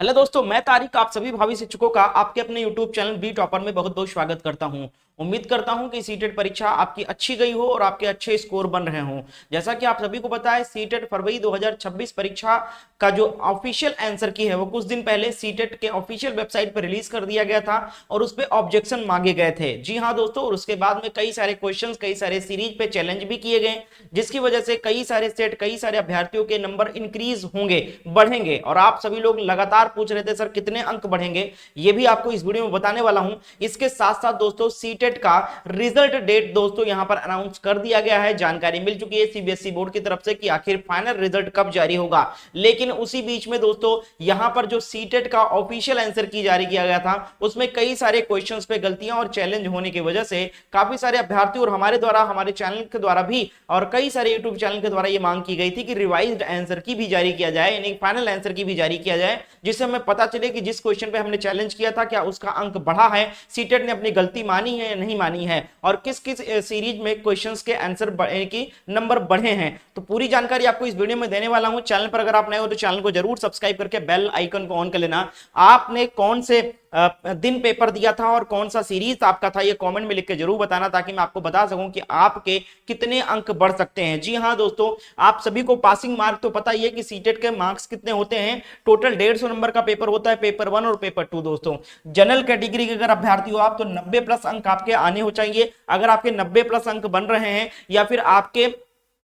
Hello दोस्तों, मैं तारिक आप सभी भावी शिक्षकों का आपके अपने यूट्यूब चैनल बी टॉपर में बहुत बहुत स्वागत करता हूं। उम्मीद करता हूं कि सीटेट परीक्षा आपकी अच्छी गई हो और आपके अच्छे स्कोर बन रहे हों। जैसा कि आप सभी को पता है, सीटेट फरवरी 2026 परीक्षा का जो ऑफिशियल आंसर की है वो कुछ दिन पहले सीटेट के ऑफिशियल वेबसाइट पर रिलीज कर दिया गया था और उस पर ऑब्जेक्शन मांगे गए थे। जी हाँ दोस्तों, और उसके बाद में कई सारे क्वेश्चंस, कई सारे सीरीज पे चैलेंज भी किए गए, जिसकी वजह से कई सारे सेट, कई सारे अभ्यर्थियों के नंबर इंक्रीज होंगे, बढ़ेंगे। और आप सभी लोग लगातार पूछ रहे थे सर कितने अंक बढ़ेंगे, ये भी आपको इस वीडियो में बताने वाला हूं। इसके साथ साथ दोस्तों सीटेट का रिजल्ट डेट दोस्तों यहां पर अनाउंस कर दिया गया है। जानकारी मिल चुकी है सीबीएसई बोर्ड की तरफ से कि आखिर फाइनल रिजल्ट कब जारी होगा। लेकिन उसी बीच में दोस्तों यहां पर जो सीटेट का ऑफिशियल आंसर की जारी किया गया था उसमें कई सारे क्वेश्चंस पे गलतियां और चैलेंज होने की वजह से काफी सारे अभ्यर्थी और हमारे द्वारा, हमारे चैनल के द्वारा भी और कई सारे यूट्यूब चैनल के द्वारा ये मांग की गई थी कि रिवाइज्ड आंसर की भी जारी किया जाए, यानी फाइनल आंसर की भी जारी किया जाए, जिससे हमें पता चले कि जिस क्वेश्चन पे हमने चैलेंज किया था क्या उसका अंक बढ़ा है, सीटेट ने अपनी गलती मानी है या नहीं मानी है, और किस किस सीरीज में क्वेश्चंस के आंसर की नंबर बढ़े हैं। तो पूरी जानकारी आपको इस वीडियो में देने वाला हूं। चैनल पर अगर आप नए हो तो चैनल को जरूर सब्सक्राइब करके बेल आइकन को ऑन कर लेना। आपने कौन से दिन पेपर दिया था और कौन सा सीरीज आपका था, ये कमेंट में लिख के जरूर बताना, ताकि मैं आपको बता सकूं कि आपके कितने अंक बढ़ सकते हैं। जी हां दोस्तों, आप सभी को पासिंग मार्क तो पता ही है कि सीटेट के मार्क्स कितने होते हैं। टोटल 150 नंबर का पेपर होता है, पेपर 1 और पेपर 2 दोस्तों। जनरल कैटेगरी के अगर अभ्यर्थी हो आप तो 90 प्लस अंक आपके आने हो चाहिए। अगर आपके 90 प्लस अंक बन रहे हैं या फिर आपके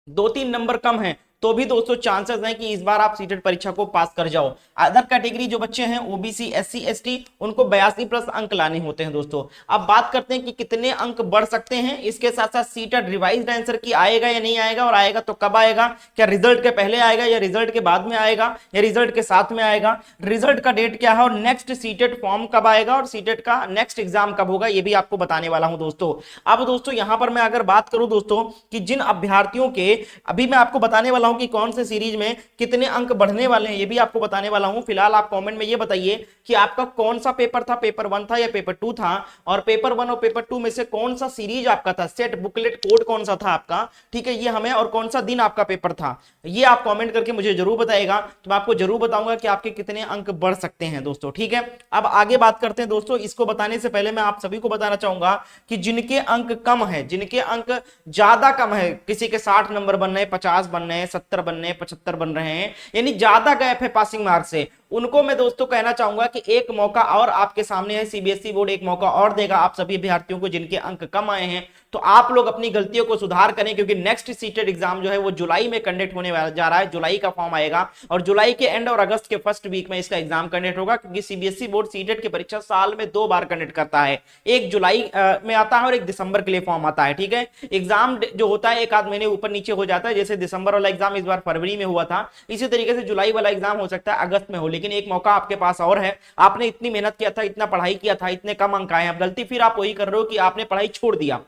2-3 नंबर कम हैं तो भी दोस्तों चांसेस हैं कि इस बार आप सीटेट परीक्षा को पास कर जाओ। अदर कैटेगरी जो बच्चे हैं, ओबीसी, एससी, एसटी, उनको 82 प्लस अंक लाने होते हैं दोस्तों। अब बात करते हैं कि कितने अंक बढ़ सकते हैं। इसके साथ साथ सीटेट रिवाइज्ड आंसर की आएगा या नहीं आएगा, और आएगा तो कब आएगा, क्या रिजल्ट के पहले आएगा या रिजल्ट के बाद में आएगा या रिजल्ट के साथ में आएगा, रिजल्ट का डेट क्या है, और नेक्स्ट सीटेट फॉर्म कब आएगा और सीटेट का नेक्स्ट एग्जाम कब होगा, ये भी आपको बताने वाला हूं दोस्तों। अब दोस्तों यहां पर मैं अगर बात करूं दोस्तों कि जिन अभ्यर्थियों के, अभी मैं आपको बताने वाला कि कौन से सीरीज में कितने अंक बढ़ने वाले हैं, ये भी आपको बताने वाला हूं। फिलहाल आप कमेंट में ये बताइए कि आपका कौन सा पेपर था, पेपर 1 था या पेपर 2 था, और पेपर 1 और पेपर 2 में से कौन सा सीरीज आपका था, सेट बुकलेट कोड कौन सा था आपका, ठीक है, ये हमें, और कौन सा दिन आपका पेपर था, ये आप कमेंट करके मुझे जरूर बताएगा, तो मैं आपको जरूर बताऊंगा कि आपके कितने अंक बढ़ सकते हैं दोस्तों। ठीक है, अब आगे बात करते हैं दोस्तों। इसको बताने से पहले मैं आप सभी को बताना चाहूंगा कि जिनके अंक कम है, जिनके अंक ज्यादा कम है, किसी के 60 नंबर बन रहे हैं, 50 बन रहे हैं, 70 बन रहे हैं, 75 बन रहे हैं, यानी ज्यादा गैप है पासिंग मार्क से, उनको मैं दोस्तों कहना चाहूंगा कि एक मौका और आपके सामने है। सीबीएसई बोर्ड एक मौका और देगा आप सभी अभ्यर्थियों को जिनके अंक कम आए हैं। तो आप लोग अपनी गलतियों को सुधार करें, क्योंकि नेक्स्ट सीटेट एग्जाम जो है वो जुलाई में कंडक्ट होने जा रहा है। जुलाई का फॉर्म आएगा और जुलाई के एंड और अगस्त के फर्स्ट वीक में इसका एग्जाम कंडक्ट होगा, क्योंकि सीबीएसई बोर्ड सीटेट की परीक्षा साल में 2 बार कंडक्ट करता है। एक जुलाई में आता है और एक दिसंबर के लिए फॉर्म आता है। ठीक है, एग्जाम जो होता है 1 आध महीने ऊपर नीचे हो जाता है, जैसे दिसंबर वाला एग्जाम इस बार फरवरी में हुआ था, इसी तरीके से जुलाई वाला एग्जाम हो सकता है अगस्त में हो। लेकिन एक मौका आपके पास और है, आपने इतनी मेहनत किया था, इतना पढ़ाई किया था, इतने कम अंक आए हैं, अब गलती फिर आप वही कर रहे हो कि आपने पढ़ाई छोड़ दिया,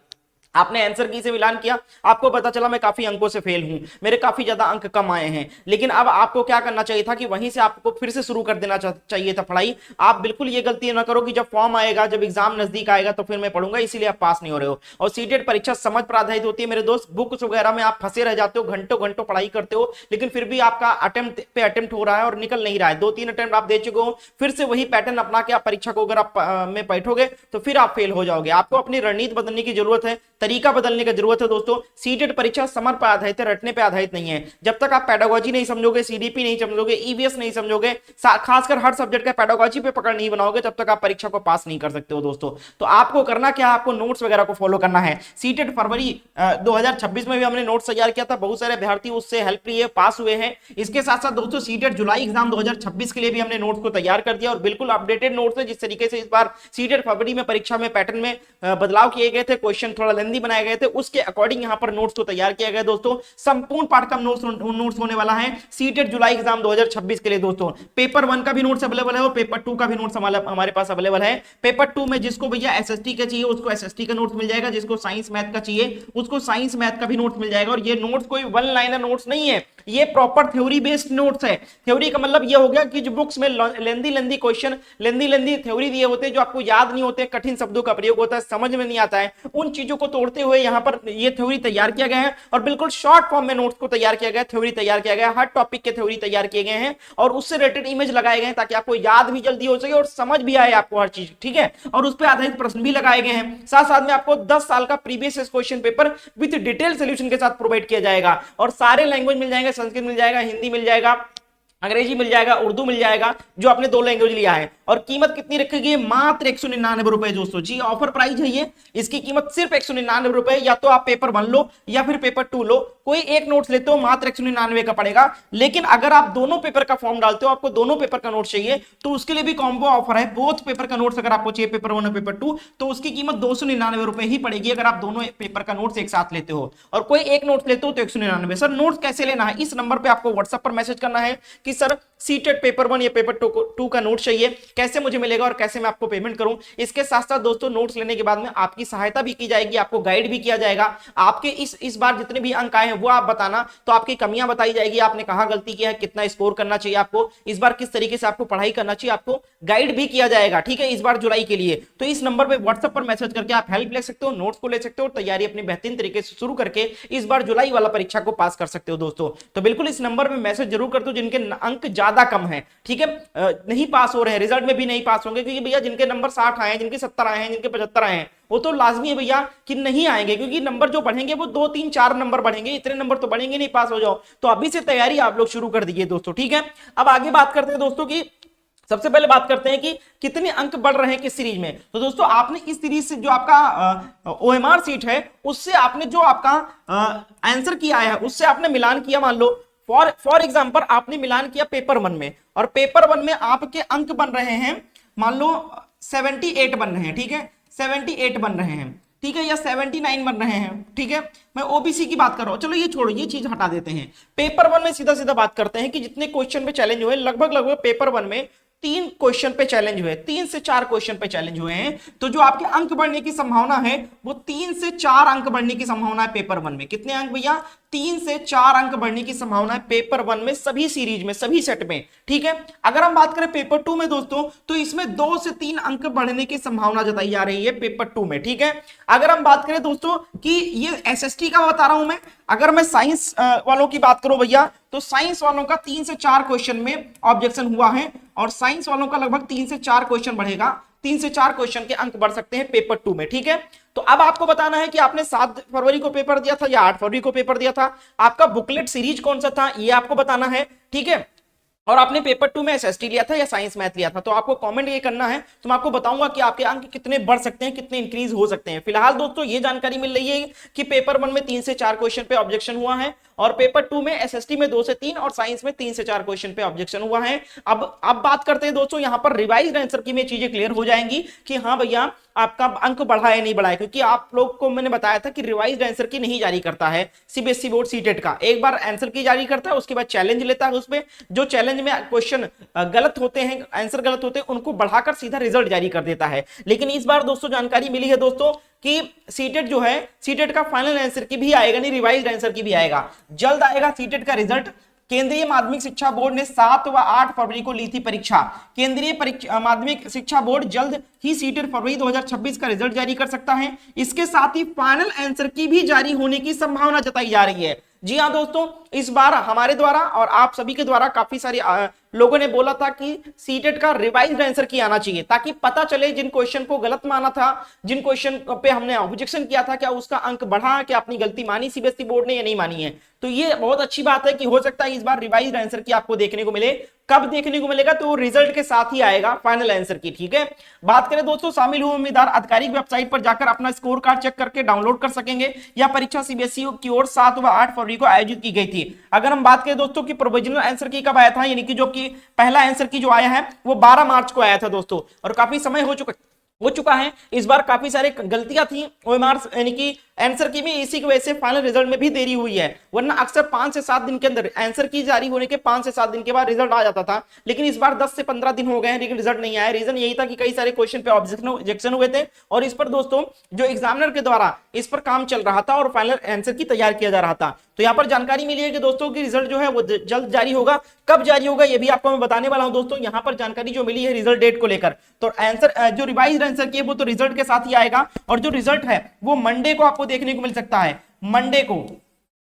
आपने आंसर की से मिलान किया, आपको पता चला मैं काफी अंकों से फेल हूं, मेरे काफी ज्यादा अंक कम आए हैं। लेकिन अब आपको क्या करना चाहिए था कि वहीं से आपको फिर से शुरू कर देना चाहिए था पढ़ाई। आप बिल्कुल ये गलती ना करो कि जब फॉर्म आएगा, जब एग्जाम नजदीक आएगा तो फिर मैं पढ़ूंगा, इसीलिए आप पास नहीं हो रहे हो। और सीटेट परीक्षा समझ पर आधारित होती है मेरे दोस्त। बुक्स वगैरह में आप फंसे रह जाते हो, घंटों घंटों पढ़ाई करते हो, लेकिन फिर भी आपका अटेम्प्ट पे अटेम्प्ट हो रहा है और निकल नहीं रहा है। 2-3 अटेम्प्ट आप दे चुके हो, फिर से वही पैटर्न अपना के आप परीक्षा को अगर आप में बैठोगे तो फिर आप फेल हो जाओगे। आपको अपनी रणनीति बदलने की जरूरत है, तरीका बदलने की जरूरत है दोस्तों। सीटेट परीक्षा समर पर आधारित है, रटने पे आधारित नहीं है। जब तक आप पेडागोजी नहीं समझोगे, सीडीपी नहीं समझोगे, ईवीएस नहीं समझोगे, खासकर हर सब्जेक्ट का पेडागोजी पे पकड़ नहीं बनाओगे, तब तक आप परीक्षा को पास नहीं कर सकते हो दोस्तों। तो आपको करना क्या है, आपको नोट्स वगैरह को फॉलो करना है। सीटेट फरवरी 2026 में भी हमने नोट्स तैयार किया था, बहुत सारे अभ्यर्थी उससे हेल्प लिए, पास हुए हैं। इसके साथ साथ दोस्तों सीटेट जुलाई एग्जाम 2026 के लिए भी हमने नोट्स को तैयार कर दिया, और बिल्कुल अपडेटेड नोट्स है। जिस तरीके से इस बार सीटेट फरवरी में परीक्षा में पैटर्न में बदलाव किए गए थे, क्वेश्चन थोड़ा लेंथी बनाए गए थे, उसके अकॉर्डिंग यहां पर नोट्स को तैयार किया गया दोस्तों। संपूर्ण पाठ्यक्रम नोट्स होने वाला है सीटेट जुलाई एग्जाम 2026 के लिए दोस्तों। पेपर 1 का भी नोट्स अवेलेबल है और पेपर 2 का भी नोट्स हमारे पास अवेलेबल है। पेपर 2 में जिसको भैया एसएसटी का चाहिए उसको एसएसटी का नोट्स मिल जाएगा, जिसको साइंस मैथ का चाहिए उसको साइंस मैथ का भी नोट्स मिल जाएगा। और ये नोट्स कोई वन लाइनर नोट्स नहीं है, ये प्रॉपर थ्योरी बेस्ड नोट्स है। थ्योरी का मतलब ये हो गया कि जो बुक्स में लेंदी क्वेश्चन, लेंदी थ्योरी दिए होते हैं जो आपको याद नहीं होते, कठिन शब्दों का प्रयोग होता है, समझ में नहीं आता है, उन चीजों को तोड़ते हुए यहाँ पर ये थ्योरी तैयार किया गया है और बिल्कुल शॉर्ट फॉर्म में नोट्स को तैयार किया गया, थ्योरी तैयार किया गया, हर टॉपिक के थ्योरी तैयार किए गए हैं और उससे रिलेटेड इमेज लगाए गए हैं ताकि आपको याद भी जल्दी हो सके और समझ भी आए आपको हर चीज, ठीक है। और उस पर आधारित प्रश्न भी लगाए गए हैं। साथ साथ में आपको 10 साल का previous question paper with detail solution के साथ प्रोवाइड किया जाएगा और सारे लैंग्वेज मिल जाएंगे, संस्कृत मिल जाएगा, हिंदी मिल जाएगा, अंग्रेजी मिल जाएगा, उर्दू मिल जाएगा, जो आपने 2 लैंग्वेज लिया है। और कीमत कितनी रखेगी? मात्र 199 रुपए दोस्तों जी, ऑफर प्राइस है ये। इसकी कीमत सिर्फ 199 रुपए। या तो आप पेपर 1 लो या फिर पेपर 2 लो, कोई एक नोट्स लेते हो मात्र 199 का पड़ेगा। लेकिन अगर आप दोनों पेपर का फॉर्म डालते हो, आपको दोनों पेपर का नोट चाहिए तो उसके लिए भी कॉम्बो ऑफर है। बोथ पेपर का नोट्स अगर आपको चाहिए, पेपर 1 और पेपर 2, तो उसकी कीमत 299 रुपए ही पड़ेगी अगर आप दोनों पेपर का नोट्स एक साथ लेते हो। और कोई एक नोट्स लेते हो तो 199। सर नोट्स कैसे लेना है? इस नंबर पे आपको व्हाट्सएप पर मैसेज करना है कि सर सीटेट पेपर 1 या पेपर 2 का नोट चाहिए, कैसे मुझे मिलेगा और कैसे मैं आपको पेमेंट करूं। इसके साथ साथ दोस्तों नोट्स लेने के बाद में आपकी सहायता भी की जाएगी, आपको गाइड भी किया जाएगा। आपके इस बार जितने भी अंक आए हैं वो आप बताना, तो आपकी कमियां बताई जाएगी, आपने कहां गलती किया है, कितना स्कोर करना चाहिए आपको, इस बार किस तरीके से आपको पढ़ाई करना चाहिए, आपको गाइड भी किया जाएगा, ठीक है, इस बार जुलाई के लिए। तो इस नंबर पर व्हाट्सएप पर मैसेज करके आप हेल्प ले सकते हो, नोट्स को ले सकते हो और तैयारी अपनी बेहतरीन तरीके से शुरू करके इस बार जुलाई वाला परीक्षा को पास कर सकते हो दोस्तों। तो बिल्कुल इस नंबर पर मैसेज जरूर कर दो जिनके अंक ज्यादा कम है, ठीक है, नहीं पास हो रहे हैं, रिजल्ट में भी नहीं पास होंगे, क्योंकि भैया जिनके नंबर 60 आए हैं, जिनके 70 आए हैं, जिनके 75 आए हैं, वो तो लाजमी है भैया कि नहीं आएंगे, क्योंकि नंबर जो बढ़ेंगे वो 2 3 4 नंबर बढ़ेंगे, इतने नंबर तो बढ़ेंगे नहीं, पास हो जाओ। तो अभी से तैयारी आप लोग शुरू कर दीजिए दोस्तों, ठीक है। अब आगे बात करते हैं दोस्तों की, सबसे पहले बात करते हैं कि कितने अंक बढ़ रहे हैं किस सीरीज में। तो दोस्तों आपने इस सीरीज से जो आपका ओएमआर सीट है उससे आपने जो आपका आंसर किया है उससे आपने मिलान किया। मान लो फॉर एग्जांपल आपने मिलान किया पेपर 1 में, और पेपर 1 में आपके अंक बन रहे हैं, मान लो 78 बन रहे हैं, ठीक है, 78 बन रहे हैं, ठीक है, या 79 बन रहे हैं, ठीक है। मैं ओबीसी की बात कर रहा हूं, चलो ये छोड़ो, ये चीज हटा देते हैं। पेपर 1 में सीधा सीधा बात करते हैं कि जितने क्वेश्चन पे चैलेंज हुए, लगभग पेपर 1 में 3 क्वेश्चन पे चैलेंज हुए, 3 से 4 क्वेश्चन पे चैलेंज हुए हैं। तो जो आपके अंक बढ़ने की संभावना है वो 3 से 4 अंक बढ़ने की संभावना है पेपर 1 में। कितने अंक भैया? 3 से 4 अंक बढ़ने की संभावना है पेपर 1 में, सभी सीरीज में, सभी सेट में, ठीक है। अगर हम बात करें पेपर 2 में दोस्तों, तो इसमें 2 से 3 अंक बढ़ने की संभावना जताई जा रही है पेपर 2 में, ठीक है। अगर हम बात करें दोस्तों कि ये एसएसटी का बता रहा हूं मैं, अगर मैं साइंस वालों की बात करूं भैया, तो साइंस वालों का 3 से 4 क्वेश्चन में ऑब्जेक्शन हुआ है और साइंस वालों का लगभग 3 से 4 क्वेश्चन बढ़ेगा, 3 से 4 क्वेश्चन के अंक बढ़ सकते हैं पेपर 2 में, ठीक है। तो अब आपको बताना है कि आपने 7 फरवरी को पेपर दिया था या 8 फरवरी को पेपर दिया था, आपका बुकलेट सीरीज कौन सा था ये आपको बताना है, ठीक है। और आपने पेपर 2 में एसएसटी लिया था या साइंस मैथ लिया था, तो आपको कमेंट ये करना है, तो मैं आपको बताऊंगा कि आपके अंक कितने बढ़ सकते हैं, कितने इंक्रीज हो सकते हैं। फिलहाल दोस्तों ये जानकारी मिल रही है कि पेपर 1 में 3 से 4 क्वेश्चन पे ऑब्जेक्शन हुआ है और पेपर 2 में एसएसटी में 2 से 3 और साइंस में 3 से 4 क्वेश्चन पे ऑब्जेक्शन हुआ है। अब बात करते हैं दोस्तों यहां पर रिवाइज्ड आंसर की में चीजें क्लियर हो जाएंगी कि हाँ भैया आपका अंक बढ़ा है नहीं बढ़ा है, क्योंकि आप लोग को मैंने बताया था कि रिवाइज्ड आंसर की नहीं जारी करता है सीबीएसई बोर्ड सीटेट का। एक बार आंसर की जारी करता है, उसके बाद चैलेंज लेता है, उसमें जो चैलेंज में क्वेश्चन गलत होते हैं, आंसर गलत होते हैं, उनको बढ़ाकर सीधा रिजल्ट जारी कर देता है। लेकिन इस बार दोस्तों जानकारी मिली है दोस्तों कि सीटेट जो है, सीटेट का फाइनल आंसर की भी आएगा, नहीं रिवाइज्ड आंसर की भी आएगा, जल्द आएगा सीटेट का रिजल्ट। केंद्रीय माध्यमिक शिक्षा बोर्ड ने 7 व 8 फरवरी को ली थी परीक्षा। केंद्रीय माध्यमिक शिक्षा बोर्ड जल्द ही सीटेट फरवरी 2026 का रिजल्ट जारी कर सकता है। इसके साथ ही फाइनल आंसर की भी जारी होने की संभावना जताई जा रही है। जी हाँ दोस्तों, इस बार हमारे द्वारा और आप सभी के द्वारा काफी सारे लोगों ने बोला था कि सीटेट का रिवाइज्ड आंसर की आना चाहिए, ताकि पता चले जिन क्वेश्चन को गलत माना था, जिन क्वेश्चन पे हमने ऑब्जेक्शन किया था, क्या उसका अंक बढ़ा, क्या अपनी गलती मानी सीबीएसई बोर्ड ने या नहीं मानी है। तो ये बहुत अच्छी बात है कि हो सकता है इस बार रिवाइज्ड आंसर की आपको देखने को मिले। कब देखने को मिलेगा? तो रिजल्ट के साथ ही आएगा फाइनल आंसर की, ठीक है। बात करें दोस्तों, शामिल हुए उम्मीदवार आधिकारिक वेबसाइट पर जाकर अपना स्कोर कार्ड चेक करके डाउनलोड कर सकेंगे। यह परीक्षा सीबीएसई की ओर 7 व 8 फरवरी को आयोजित की गई थी। अगर हम बात करें दोस्तों कि प्रोविजनल आंसर की कब आया था, यानी कि जो कि पहला आंसर की जो आया है वो 12 मार्च को आया था दोस्तों, और काफी समय हो चुका है। इस बार काफी सारे गलतियां थी ओएमआर यानी कि आंसर की में, इसी की वजह से फाइनल रिजल्ट में भी देरी हुई है, वरना अक्सर 5 से 7 दिन के अंदर आंसर की जारी होने के 5 से 7 दिन के बाद रिजल्ट आ जाता था। लेकिन इस बार 10 से 15 दिन हो गए हैं लेकिन रिजल्ट नहीं आया। रीजन यही था कि कई सारे क्वेश्चन पे ऑब्जेक्शन हुए थे और इस पर दोस्तों जो एग्जामिनर के द्वारा इस पर काम चल रहा था और फाइनल आंसर की तैयार किया जा रहा था। तो यहाँ पर जानकारी मिली है कि दोस्तों की रिजल्ट जो है वो जल्द जारी होगा। कब जारी होगा ये भी आपको मैं बताने वाला हूं दोस्तों। यहाँ पर जानकारी जो मिली है रिजल्ट डेट को लेकर, तो आंसर जो रिवाइज आंसर की है वो तो रिजल्ट के साथ ही आएगा, और जो रिजल्ट है वो मंडे को आपको देखने को मिल सकता है।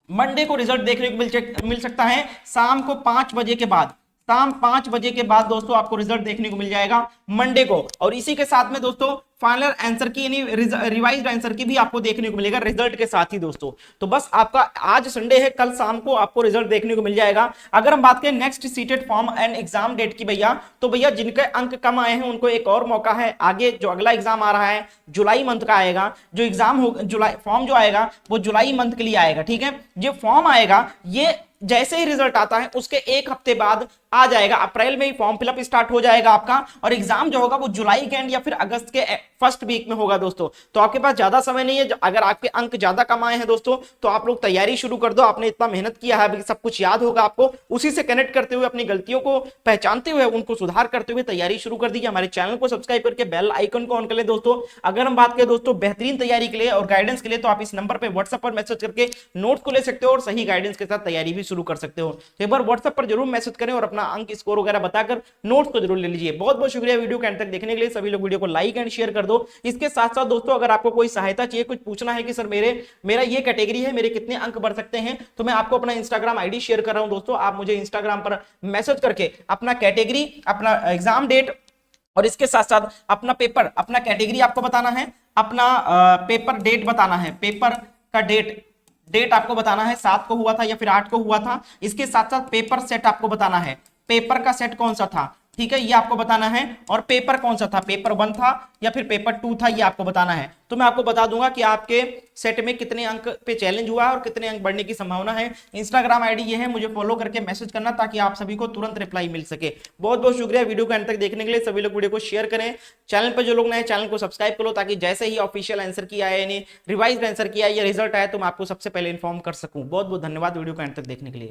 मंडे को रिजल्ट देखने को मिल सकता है शाम को 5 बजे के बाद। शाम 5 बजे के बाद दोस्तों आपको रिजल्ट देखने को मिल जाएगा मंडे को। और इसी के साथ में दोस्तों फाइनल आंसर की यानी रिवाइज्ड आंसर की भी आपको देखने को मिलेगा रिजल्ट के साथ ही दोस्तों। तो बस आपका आज संडे है, कल शाम को आपको रिजल्ट देखने को मिल जाएगा। अगर हम बात करें next CTET form and exam date की भैया, तो भैया जिनके अंक कम आए हैं उनको एक और मौका है। आगे जो अगला एग्जाम आ रहा है जुलाई मंथ का आएगा, जो एग्जाम हो जुलाई फॉर्म जो आएगा वो जुलाई मंथ के लिए आएगा, ठीक है। जो फॉर्म आएगा ये जैसे ही रिजल्ट आता है उसके एक हफ्ते बाद आ जाएगा, अप्रैल में ही फॉर्म फिलअप स्टार्ट हो जाएगा आपका, और एग्जाम जो होगा वो जुलाई के एंड या फिर अगस्त के फर्स्ट वीक में होगा दोस्तों। तो आपके पास ज्यादा समय नहीं है। अगर आपके अंक ज्यादा कम आए हैं दोस्तों तो आप लोग तैयारी शुरू कर दो। आपने इतना मेहनत किया है, सब कुछ याद होगा आपको, उसी से कनेक्ट करते हुए अपनी गलतियों को पहचानते हुए उनको सुधार करते हुए तैयारी शुरू कर दीजिए। हमारे चैनल को सब्सक्राइब करके बेल आइकन को ऑन कर ले दोस्तों। अगर हम बात करें दोस्तों बेहतरीन तैयारी के लिए और गाइडेंस के लिए, तो आप इस नंबर पर व्हाट्सएप पर मैसेज करके नोट्स को ले सकते हो और सही गाइडेंस के साथ तैयारी भी शुरू कर सकते हो। तो एक बार व्हाट्सएप पर जरूर मैसेज करें और अपना अंक स्कोर वगैरह बताकर नोट्स को जरूर ले लीजिए। बहुत बहुत शुक्रिया वीडियो के अंत तक देखने के लिए। सभी लोग वीडियो को लाइक एंड शेयर कर दो। इसके साथ साथ दोस्तों अगर आपको कोई सहायता चाहिए, कुछ पूछना है कि सर मेरा ये कैटेगरी है, मेरे कितने अंक बढ़ सकते हैं, तो मैं आपको अपना इंस्टाग्राम आईडी शेयर कर रहा हूं दोस्तों। आप मुझे इंस्टाग्राम पर मैसेज करके अपना कैटेगरी, अपना एग्जाम डेट और इसके साथ साथ अपना पेपर, अपना कैटेगरी आपको बताना है, अपना पेपर डेट बताना है, पेपर का डेट आपको बताना है, 7 को हुआ था या फिर 8 को हुआ था। इसके साथ साथ पेपर सेट आपको बताना है, पेपर का सेट कौन सा था, ठीक है, ये आपको बताना है। और पेपर कौन सा था, पेपर 1 था या फिर पेपर 2 था, ये आपको बताना है। तो मैं आपको बता दूंगा कि आपके सेट में कितने अंक पे चैलेंज हुआ है और कितने अंक बढ़ने की संभावना है। इंस्टाग्राम आईडी ये है, मुझे फॉलो करके मैसेज करना ताकि आप सभी को तुरंत रिप्लाई मिल सके। बहुत बहुत शुक्रिया वीडियो को अंत तक देखने के लिए। सभी लोग वीडियो को शेयर करें। चैनल पर जो लोग नए चैनल को सब्सक्राइब करो ताकि जैसे ही ऑफिशियल आंसर किया है यानी रिवाइज आंसर किया या रिजल्ट आया तो मैं आपको सबसे पहले इन्फॉर्म कर सकूं। बहुत बहुत धन्यवाद वीडियो को अंत तक देखने के लिए।